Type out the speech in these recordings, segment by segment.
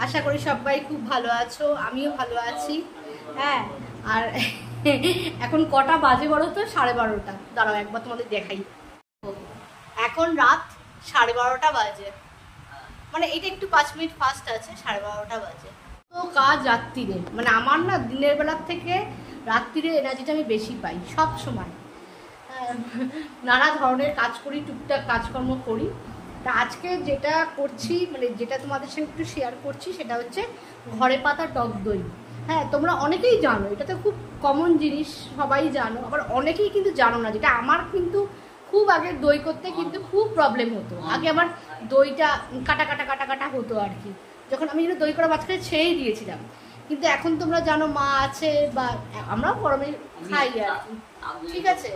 আশা করি সবাই খুব ভালো আছো, আমিও ভালো আছি। হ্যাঁ, আর এখন কটা বাজে বলো তো? 12:30। দাঁড়াও একবার তোমাদের দেখাই। এখন রাত 12:30 বাজে, মানে এটা একটু 5 মিনিট ফাস্ট আছে। 12:30 বাজে। তো কাজ রাত্রিরে, মানে আমার না দিনের বেলার থেকে রাত্রিরে এনার্জিটা আমি বেশি পাই সব সময়। নানা ধরনের কাজ করি, টুকটাক কাজকর্ম করি। তা আজকে যেটা করছি, মানে যেটা তোমাদের সঙ্গে একটু শেয়ার করছি, সেটা হচ্ছে ঘরে পাতা টক দই। হ্যাঁ, তোমরা অনেকেই জানো, এটা তো খুব কমন জিনিস, সবাই জানো। আবার অনেকেই কিন্তু জানো না, যেটা আমার কিন্তু খুব আগে দই করতে কিন্তু খুব প্রবলেম হতো। আগে আমার দইটা কাটা কাটা কাটা কাটা হতো আর কি, যখন আমি দই করা মাঝখানে ছেড়েই দিয়েছিলাম। কিন্তু এখন তোমরা জানো মা আছে, বা আমরাও গরমে খাই আর কি, ঠিক আছে।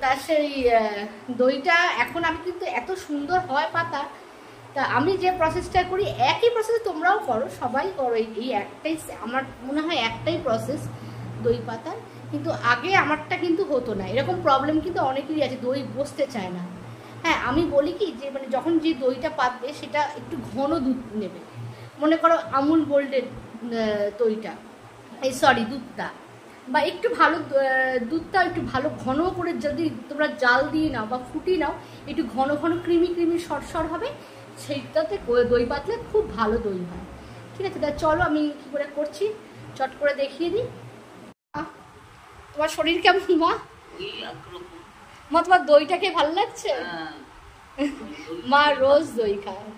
তা সেই দইটা এখন আমি কিন্তু এত সুন্দর হয় পাতা। তা আমি যে প্রসেসটা করি, একই প্রসেস তোমরাও করো, সবাই করো। এই একটাই আমার মনে হয়, একটাই প্রসেস দই পাতার। কিন্তু আগে আমারটা কিন্তু হতো না। এরকম প্রবলেম কিন্তু অনেকেরই আছে, দই বসতে চায় না। হ্যাঁ, আমি বলি কি, যে মানে যখন যে দইটা পাতবে সেটা একটু ঘন দুধ নেবে। মনে করো আমুল গোল্ডের দইটা, এই সরি দুধটা, বা একটু ভালো দুধটা একটু ভালো ঘন করে যদি তোমরা জাল দিয়ে নাও বা ফুটিয়ে নাও, একটু ঘন ঘন ক্রিমি ক্রিমি সরসর হবে, সেইটাতে দই পাতলে খুব ভালো দই হয়। ঠিক আছে, তা চলো আমি কী করে করছি চট করে দেখিয়ে দিই। তোমার শরীর কেমন মা? মা তোমার দইটা খেয়ে ভালো লাগছে? মা রোজ দই খায়।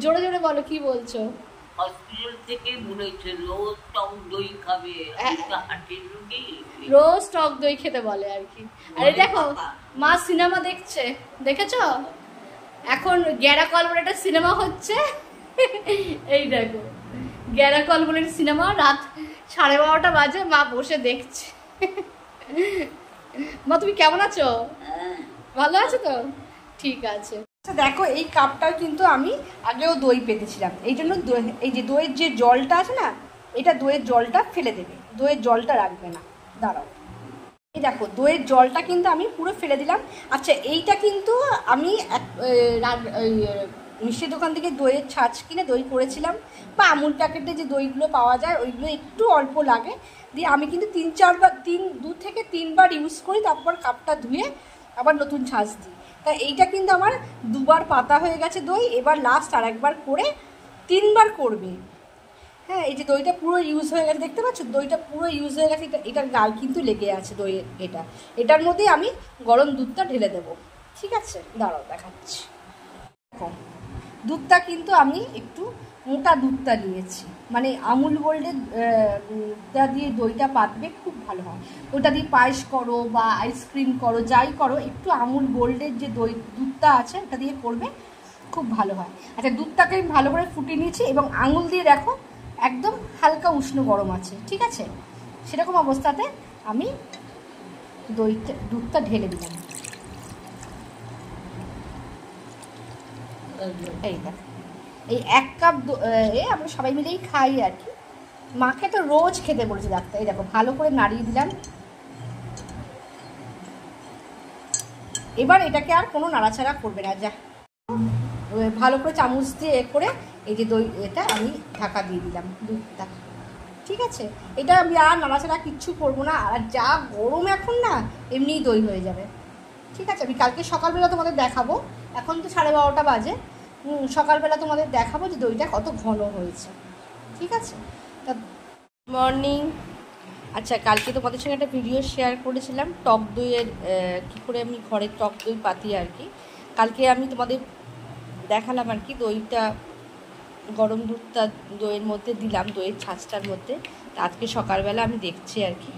জোরে জোরে বলো, কি বলছো? হসপিটাল থেকে বলেছে রোজ টক দই খাবে, রোজ টক দই খেতে বলে আর কি। আরে দেখো, মা সিনেমা দেখছে, দেখেছো? এখন গ্যারাকল বলে একটা সিনেমা হচ্ছে। এই দেখো, গ্যারাকল বলে একটা সিনেমা, রাত 12:30 বাজে, মা বসে দেখছে। মা তুমি কেমন আছো? ভালো আছো তো? ঠিক আছে। দেখো, এই কাপটাও কিন্তু আমি আগেও দই পেতেছিলাম, এই জন্য এই যে দইয়ের যে জলটা আছে না, এটা দইয়ের জলটা ফেলে দেবে, দইয়ের জলটা রাখবে না। দাঁড়াও, এই দেখো দইয়ের জলটা কিন্তু আমি পুরো ফেলে দিলাম। আচ্ছা, এইটা কিন্তু আমি মিষ্টির দোকান থেকে দইয়ের ছাঁচ কিনে দই করেছিলাম, বা আমুল প্যাকেটে যে দইগুলো পাওয়া যায় ওইগুলো একটু অল্প লাগে, দিয়ে আমি কিন্তু 2 থেকে 3 বার ইউজ করি, তারপর কাপটা ধুয়ে আবার নতুন ছাঁচ দিই। তা এইটা কিন্তু আমার 2 বার পাতা হয়ে গেছে দই, এবার লাস্ট আর একবার করে 3 বার করবে। হ্যাঁ, এই যে দইটা পুরো ইউজ হয়ে গেছে, দেখতে পাচ্ছ দইটা পুরো ইউজ হয়ে গেছে। এটার গায়ে কিন্তু লেগে আছে দইয়ের, এটার মধ্যে আমি গরম দুধটা ঢেলে দেবো। ঠিক আছে, দাঁড়াও দেখাচ্ছি। দেখো, দুধটা কিন্তু আমি একটু মোটা দুধটা নিয়েছি, মানে আমুল গোল্ডের দিয়ে দইটা পাতবে খুব ভালো হয়। ওটা দিয়ে পায়েস করো বা আইসক্রিম করো, যাই করো, একটু আমুল গোল্ডের যে দুধটা আছে ওটা দিয়ে করবে, খুব ভালো হয়। আচ্ছা, দুধটাকে আমি ভালো করে ফুটিয়ে নিয়েছি, এবং আঙুল দিয়ে দেখো একদম হালকা উষ্ণ গরম আছে, ঠিক আছে। সেরকম অবস্থাতে আমি দুধটা ঢেলে দিলাম। এই দেখ, এই 1 কাপ আমরা সবাই মিলেই খাই আর কি। মাকে তো রোজ খেতে বলেছে ডাক্তার। এই দেখো, ভালো করে নাড়িয়ে দিলাম। এবার এটাকে আর কোনো নাড়াচাড়া করবে না, যা ভালো করে চামচ দিয়ে করে এই যে দই, এটা আমি ঢাকা দিয়ে দিলাম দুধটা। ঠিক আছে, এটা আমি আর নাড়াচাড়া কিচ্ছু করবো না। আর যা গরম এখন না, এমনিই দই হয়ে যাবে। ঠিক আছে, আমি কালকে সকালবেলা তোমাদের দেখাবো। এখন তো 12:30 বাজে, সকালবেলা তোমাদের দেখাবো যে দইটা কত ঘন হয়েছে। ঠিক আছে, তা মর্নিং। আচ্ছা, কালকে তোমাদের সঙ্গে একটা ভিডিও শেয়ার করেছিলাম টক দইয়ের, কী করে আমি ঘরে টক দই পাতি আর কি। কালকে আমি তোমাদের দেখালাম আর কি, দইটা গরম দুধটা দইয়ের মধ্যে দিলাম, দইয়ের ছাঁচটার মধ্যে। আজকে সকালবেলা আমি দেখছি আর কি।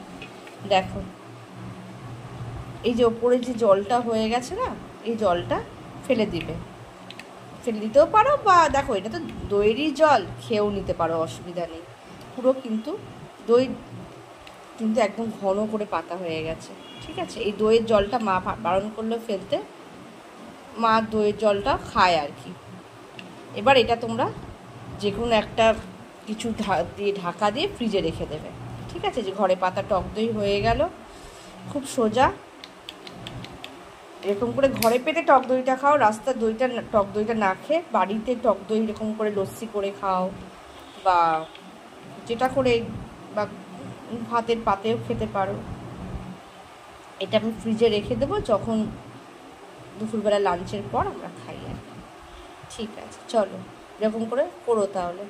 দেখো, এই যে ওপরে যে জলটা হয়ে গেছে না, এই জলটা ফেলে দিতেও পারো, বা দেখো এটা তো দইয়েরই জল, খেয়েও নিতে পারো, অসুবিধা নেই। পুরো কিন্তু দই কিন্তু একদম ঘন করে পাতা হয়ে গেছে। ঠিক আছে, এই দইয়ের জলটা মা বারণ করলো ফেলতে, মা দইয়ের জলটা খায় আর কি। এবার এটা তোমরা যে কোনো একটা কিছু দিয়ে ঢাকা দিয়ে ফ্রিজে রেখে দেবে। ঠিক আছে, যে ঘরে পাতা টক দই হয়ে গেল, খুব সোজা। এরকম করে ঘরে পেটে টক দইটা খাও, রাস্তার দইটা টক দইটা না খেয়ে বাড়িতে টক দই এরকম করে লস্যি করে খাও, বা যেটা করে, বা ভাতের পাতেও খেতে পারো। এটা আমি ফ্রিজে রেখে দেবো, যখন দুপুরবেলা লাঞ্চের পর আমরা খাই আর কি। ঠিক আছে, চলো এরকম করে করো তাহলে।